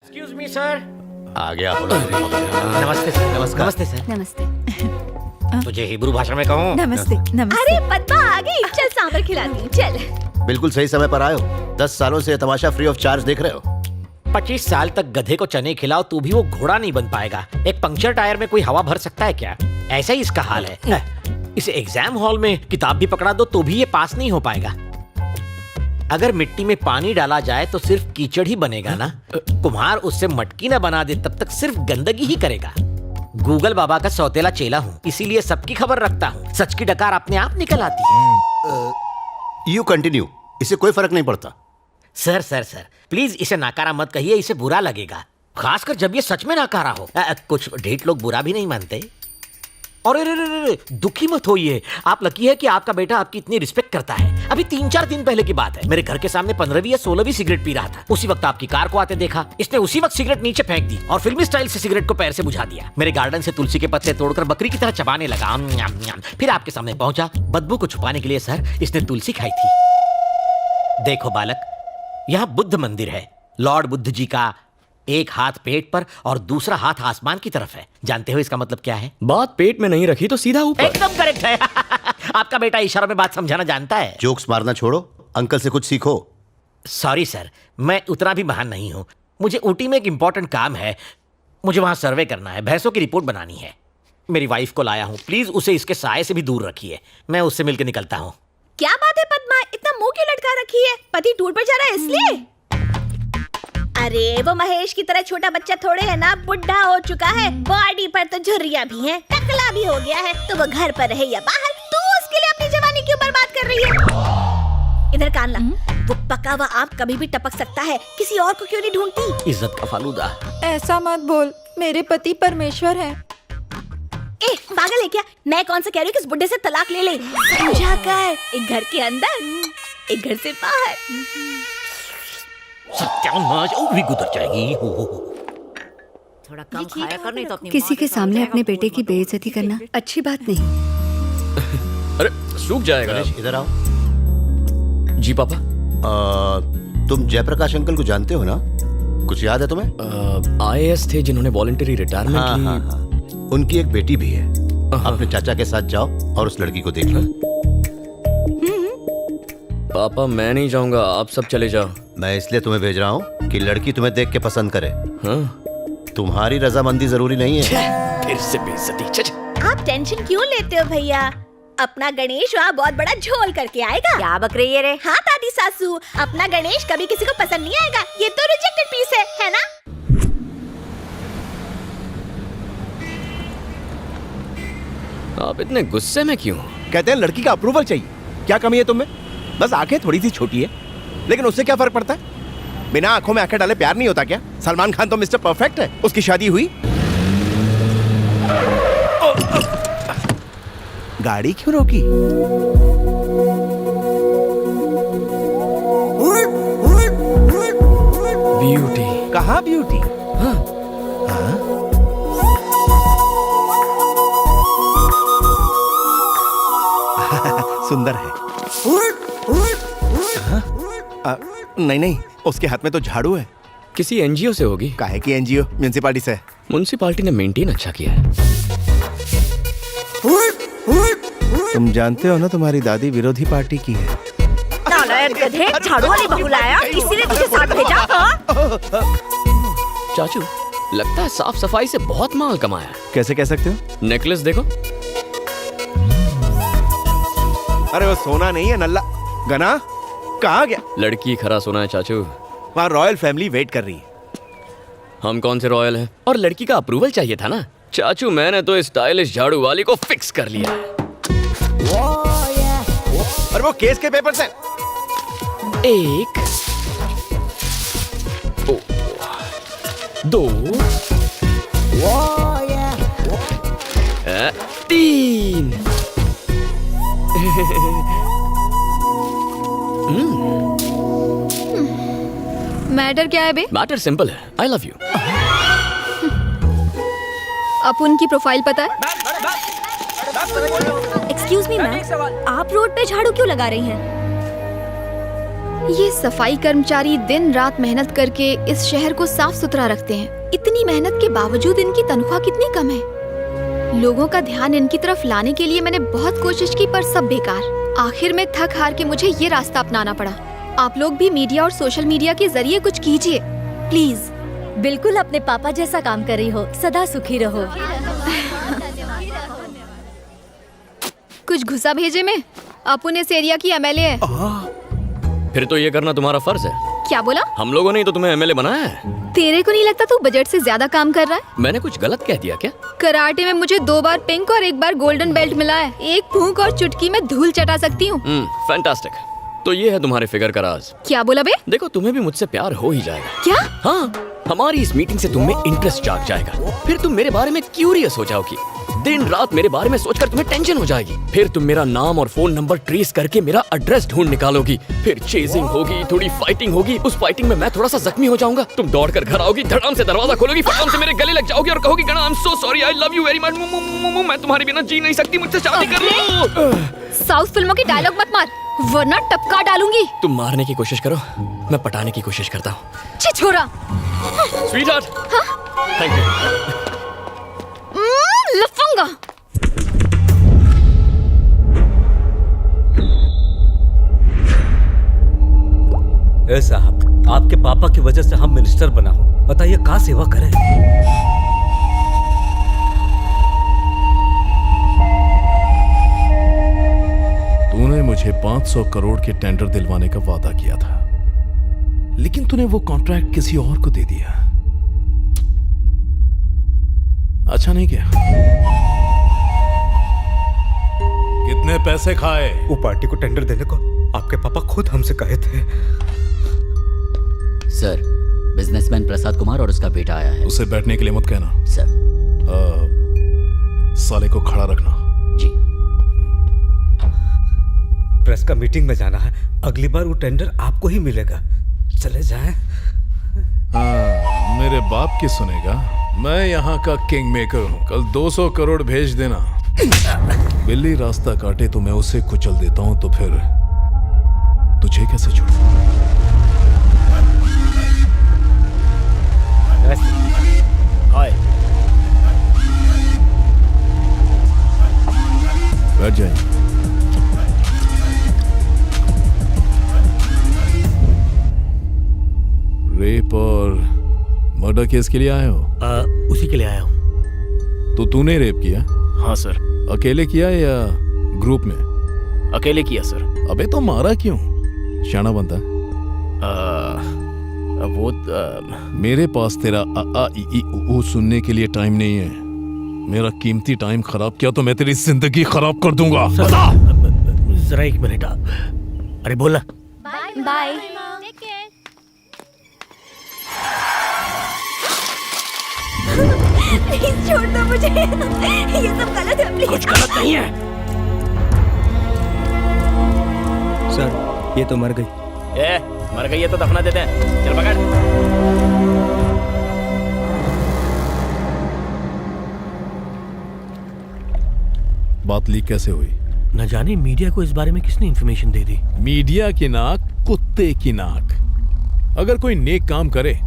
Excuse me sir. आ गया। नमस्ते sir. नमस्कार। नमस्ते सर। नमस्ते। तुझे हिब्रू भाषा में कहूँ? नमस्ते। नमस्ते। अरे पद्मा आ गई, चल सांभर खिलाती हूँ, चल। बिल्कुल सही समय पर आए हो। 10 सालों से तमाशा फ्री ऑफ चार्ज देख रहे हो। 25 साल तक गधे को चने खिलाओ तो भी वो घोड़ा नहीं बन पाएगा। एक पंक्चर टायर में कोई हवा भर सकता है क्या? ऐसा ही इसका हाल है। इसे एग्जाम हॉल में किताब भी पकड़ा दो तो भी ये पास नहीं हो पाएगा। अगर मिट्टी में पानी डाला जाए तो सिर्फ कीचड़ ही बनेगा ना। कुम्हार उससे मटकी ना बना दे तब तक सिर्फ गंदगी ही करेगा। गूगल बाबा का सौतेला चेला हूँ, इसीलिए सबकी खबर रखता हूँ। सच की डकार अपने आप निकल आती है। यू कंटिन्यू, इससे कोई फर्क नहीं पड़ता। सर सर सर प्लीज इसे नाकारा मत कहिए, इसे बुरा लगेगा, खासकर जब ये सच में नाकारा हो। कुछ ढेठ लोग बुरा भी नहीं मानते। और दुखी मत होइए, आप लकी है कि आपका बेटा आपकी इतनी रिस्पेक्ट करता है। अभी 3-4 दिन पहले की बात है, मेरे घर के सामने 15वीं या 16वीं सिगरेट पी रहा था। उसी वक्त आपकी कार को आते देखा, इसने उसी वक्त सिगरेट नीचे फेंक दी और फिल्मी स्टाइल से सिगरेट को पैर से बुझा दिया। मेरे गार्डन से तुलसी के पत्ते तोड़कर बकरी की तरह चबाने लगा। फिर आपके सामने पहुंचा। बदबू को छुपाने के लिए सर इसने तुलसी खाई थी। देखो बालक, यहाँ बुद्ध मंदिर है। लॉर्ड बुद्ध जी का एक हाथ पेट पर और दूसरा हाथ आसमान की तरफ है। जानते हो इसका मतलब क्या है? बात पेट में नहीं रखी तो सीधा ऊपर। एकदम करेक्ट है। आपका बेटा इशारों में बात समझाना जानता है। जोक्स मारना छोड़ो, अंकल से कुछ सीखो। सॉरी सर, मैं उतना भी महान नहीं हूँ। मुझे ऊटी में एक इंपॉर्टेंट काम है, मुझे वहां सर्वे करना है, भैंसों की रिपोर्ट बनानी है। मेरी वाइफ को लाया हूँ, प्लीज उसे इसके साये से भी दूर रखिए। मैं उससे मिलकर निकलता हूँ। क्या बात है पद्मा, इतना मुंह क्यों लटका रखी है? पति टूर पर जा रहा है इसलिए? अरे वो महेश की तरह छोटा बच्चा थोड़े है ना, बुढ़ा हो चुका है, बॉडी पर तो झुर्रियां भी हैं, टकला भी हो गया है। तो वो घर पर रहे या बाहर, तू उसके लिए अपनी जवानी क्यों बर्बाद कर रही है? इधर कान ला, वो पका हुआ आम कभी भी टपक सकता है, किसी और को क्यों नहीं ढूंढती? इज्जत का फालूदा। ऐसा मत बोल, मेरे पति परमेश्वर हैं। ए पागल है क्या? मैं कौन सा कह रही हूँ कि इस बुड्ढे से तलाक ले ले। समझा कर, एक घर के अंदर एक घर से बाहर। सत्यानाश, वो भी गुजर जाएगी। थोड़ा कम खाया कर, नहीं तो अपनी किसी के सामने अपने बेटे की बेइज्जती करना अच्छी बात नहीं। अरे सूख जाएगा। गणेश इधर आओ। जी पापा। तुम जयप्रकाश अंकल को जानते हो ना? कुछ याद है तुम्हें? IAS थे जिन्होंने वॉलंटरी रिटायरमेंट हाँ, ली। हाँ, हाँ। उनकी एक बेटी भी है। अपने चाचा के साथ जाओ और उस लड़की को देख लो। पापा मैं नहीं जाऊंगा, आप सब चले जाओ। मैं इसलिए तुम्हें भेज रहा हूँ कि लड़की तुम्हें देख के पसंद करे। हाँ? तुम्हारी रजामंदी जरूरी नहीं है। फिर से बेइज्जती। आप टेंशन क्यों लेते हो भैया? अपना गणेश वहाँ बहुत बड़ा झोल करके आएगा। क्या बक रही है रे? हाँ दादी सासू, अपना गणेश कभी किसी को पसंद नहीं आएगा। ये तो रिजेक्टेड पीस है ना? आप इतने गुस्से में क्यों? कहते हैं लड़की का अप्रूवल चाहिए। क्या कमी है तुम्हें? बस आंखें थोड़ी सी छोटी है, लेकिन उससे क्या फर्क पड़ता है? बिना आंखों में आंखें डाले प्यार नहीं होता क्या? सलमान खान तो मिस्टर परफेक्ट है। उसकी शादी हुई, गाड़ी क्यों रोकी? ब्यूटी। कहाँ ब्यूटी? हाँ? सुंदर है। नहीं, उसके हाथ में तो झाड़ू है। किसी NGO से होगी। काहे की NGO? म्युनिसिपालिटी से। म्युनिसिपालिटी ने मेंटेन अच्छा किया है। तुम जानते हो ना तुम्हारी दादी विरोधी पार्टी की है। नालायक गधे, झाड़ू वाली बहू लाया, इसीलिए तुझे साथ भेजा। हाँ? चाचू लगता है साफ सफाई से बहुत माल कमाया। कैसे कह सकते हो? नेकलेस देखो। अरे वो सोना नहीं है, नल्ला। गना कहाँ गया? लड़की खरा सोना है चाचू। वहाँ रॉयल फैमिली वेट कर रही है। हम कौन से रॉयल हैं? और लड़की का अप्रूवल चाहिए था ना चाचू। मैंने तो स्टाइलिश झाड़ू वाली को फिक्स कर लिया है। और वो केस के पेपर से 1 2 3 मैटर क्या है बे? मैटर सिंपल है, आई लव यू। आप उनकी प्रोफाइल पता है? एक्सक्यूज मी मैम, आप रोड पे झाड़ू क्यों लगा रही हैं? ये सफाई कर्मचारी दिन रात मेहनत करके इस शहर को साफ सुथरा रखते हैं। इतनी मेहनत के बावजूद इनकी तनख्वाह कितनी कम है। लोगों का ध्यान इनकी तरफ लाने के लिए मैंने बहुत कोशिश की, पर सब बेकार। आखिर में थक हार के मुझे ये रास्ता अपनाना पड़ा। आप लोग भी मीडिया और सोशल मीडिया के जरिए कुछ कीजिए प्लीज। बिल्कुल अपने पापा जैसा काम कर रही हो, सदा सुखी रहो। कुछ घुसा भेजे में। अपुन इस एरिया की एमएलए है। फिर तो ये करना तुम्हारा फर्ज है। क्या बोला? हम लोगों ने ही तो तुम्हें एमएलए बनाया है। तेरे को नहीं लगता तू बजट से ज्यादा काम कर रहा है? मैंने कुछ गलत कह दिया क्या? कराटे में मुझे 2 बार पिंक और 1 बार गोल्डन बेल्ट मिला है। एक फूंक और चुटकी में धूल चटा सकती हूँ। फैंटास्टिक। तो ये है तुम्हारे फिगर का राज। क्या बोला बे? देखो तुम्हें भी मुझसे प्यार हो ही जाएगा। क्या? हाँ, हमारी इस मीटिंग से तुम में इंटरेस्ट जाग जाएगा। फिर तुम मेरे बारे में क्यूरियस हो जाओगी। दिन रात मेरे बारे में सोचकर तुम्हें टेंशन हो जाएगी। फिर तुम मेरा नाम और फोन नंबर ट्रेस करके मेरा एड्रेस ढूंढ निकालोगी। फिर चेजिंग होगी, थोड़ी फाइटिंग होगी। उस फाइटिंग में मैं थोड़ा सा जख्मी हो जाऊंगा। तुम दौड़कर घर आओगी, धड़ाम से दरवाजा खोलोगी, फटाम से मेरे गले लग जाओगी और कहोगी गणा I am so sorry, I love you very much, मैं तुम्हारे बिना जी नहीं सकती, मुझसे शादी कर लो। साउथ फिल्मों की डायलॉग मत मार, वरना टपका डालूंगी। तुम मारने की कोशिश करो, मैं पटाने की कोशिश करता हूँ। छिछोरा। Sweetheart, thank you. लफंगा। ए साहब, आपके पापा की वजह से हम मिनिस्टर बना हो, बताइए कहाँ सेवा करें। तूने मुझे 500 करोड़ के टेंडर दिलवाने का वादा किया था, लेकिन तूने वो कॉन्ट्रैक्ट किसी और को दे दिया। अच्छा नहीं किया। कितने पैसे खाए? वो पार्टी को टेंडर देने को आपके पापा खुद हमसे कहे थे। सर, बिजनेसमैन प्रसाद कुमार और उसका बेटा आया है। उसे बैठने के लिए मत कहना। सर। साले को खड़ा रखना। जी। प्रेस का मीटिंग में जाना है, अगली बार वो टेंडर आपको ही मिलेगा। चले जाएं। मेरे बाप की सुनेगा, मैं यहाँ का किंग मेकर हूँ। कल 200 करोड़ भेज देना। बिल्ली रास्ता काटे तो मैं उसे कुचल देता हूँ, तो फिर तुझे कैसे छोड़ूं? हाय। बैठ जाए। रेप और मर्डर केस के लिए आए हो? उसी के लिए आया हूँ। तो तूने रेप किया? हाँ सर। अकेले किया या ग्रुप में? अकेले किया सर। अबे तो मारा क्यों? शाना बनता है। वो मेरे पास तेरा आ आ ई ई उ ऊ सुनने के लिए टाइम नहीं है। मेरा कीमती टाइम खराब किया तो मैं तेरी जिंदगी खराब कर दूंगा। बता। जरा 1 मिनट। अरे बोला। बाय। छोड़ दो मुझे, ये सब गलत है, प्लीज। कुछ गलत नहीं है। सर, ये तो मर गई। मर गई है तो दफना देते हैं। चल पकड़। बात लीक कैसे हुई? न जाने मीडिया को इस बारे में किसने इंफॉर्मेशन दे दी। मीडिया की नाक, कुत्ते की नाक। अगर कोई नेक काम करे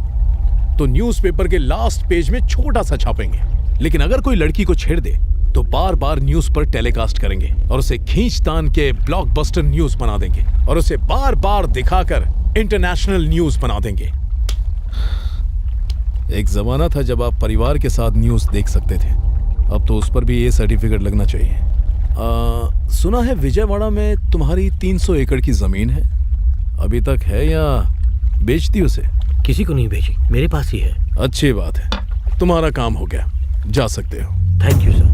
तो न्यूज़पेपर के लास्ट पेज में छोटा सा छापेंगे, लेकिन अगर कोई लड़की को छेड़ दे तो बार बार न्यूज पर टेलीकास्ट करेंगे और उसे खींचतान के ब्लॉकबस्टर न्यूज बना देंगे और उसे बार बार दिखाकर इंटरनेशनल न्यूज बना देंगे। एक जमाना था जब आप परिवार के साथ न्यूज देख सकते थे, अब तो उस पर भी ये सर्टिफिकेट लगना चाहिए। सुना है विजयवाड़ा में तुम्हारी 300 एकड़ की जमीन है, अभी तक है या बेच दी उसे? किसी को नहीं भेजी, मेरे पास ही है। अच्छी बात है, तुम्हारा काम हो गया, जा सकते हो। Thank you sir.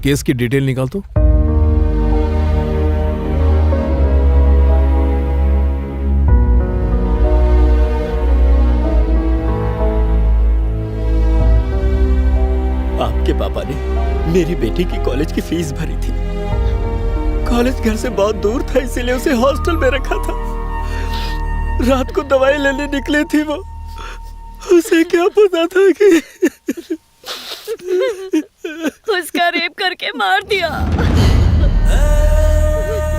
केस की डिटेल निकाल तो। आपके पापा ने मेरी बेटी की कॉलेज की फीस भरी थी। कॉलेज घर से बहुत दूर था, इसीलिए उसे हॉस्टल में रखा था। रात को दवाई लेने निकली थी वो, उसे क्या पता था कि उसका रेप करके मार दिया।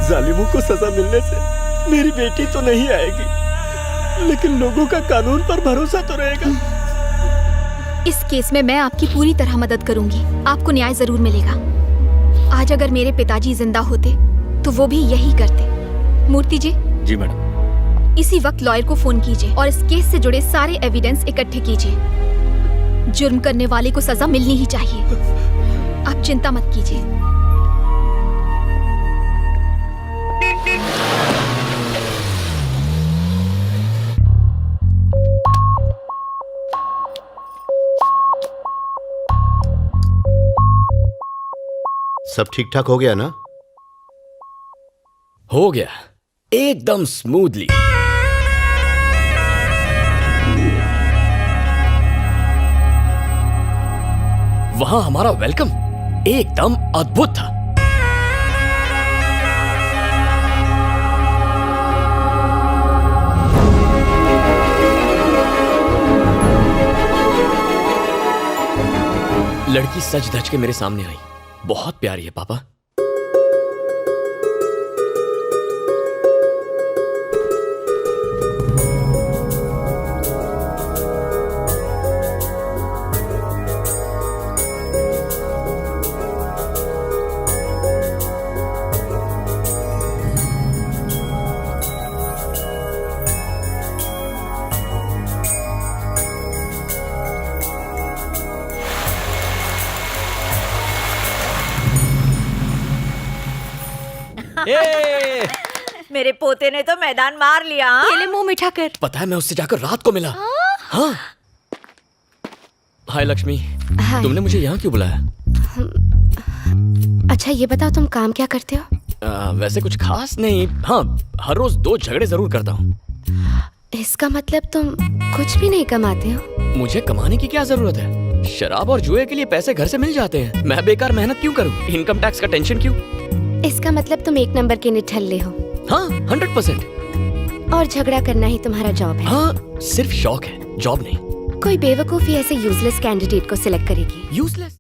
जालिमों को सजा मिलने से मेरी बेटी तो नहीं आएगी, लेकिन लोगों का कानून पर भरोसा तो रहेगा। इस केस में मैं आपकी पूरी तरह मदद करूंगी। आपको न्याय जरूर मिलेगा। आज अगर मेरे पिताजी जिंदा होते तो वो भी यही करते। मूर्ति जी। जी मैडम। इसी वक्त लॉयर को फोन कीजिए और इस केस से जुड़े सारे एविडेंस इकट्ठे कीजिए। जुर्म करने वाले को सजा मिलनी ही चाहिए। आप चिंता मत कीजिए। सब ठीक ठाक हो गया ना? हो गया, एकदम स्मूथली। वहां हमारा वेलकम एकदम अद्भुत था। लड़की सज धज के मेरे सामने आई। बहुत प्यारी है पापा। मेरे पोते ने तो मैदान मार लिया। पहले मुंह मीठा कर। पता है मैं उससे जाकर रात को मिला। हाँ। हाय लक्ष्मी। हाय। तुमने मुझे यहाँ क्यों बुलाया? अच्छा ये बताओ तुम काम क्या करते हो? वैसे कुछ खास नहीं। हाँ, हर रोज 2 झगड़े जरूर करता हूँ। इसका मतलब तुम कुछ भी नहीं कमाते हो? मुझे कमाने की क्या जरूरत है? शराब और जुए के लिए पैसे घर से मिल जाते हैं। मैं बेकार मेहनत क्यों करूँ? इनकम टैक्स का टेंशन क्यों? इसका मतलब तुम 1 नंबर के निठल्ले हो। हाँ, 100%। और झगड़ा करना ही तुम्हारा जॉब है? हाँ, सिर्फ शौक है, जॉब नहीं। कोई बेवकूफी ऐसे यूजलेस कैंडिडेट को सिलेक्ट करेगी। यूजलेस?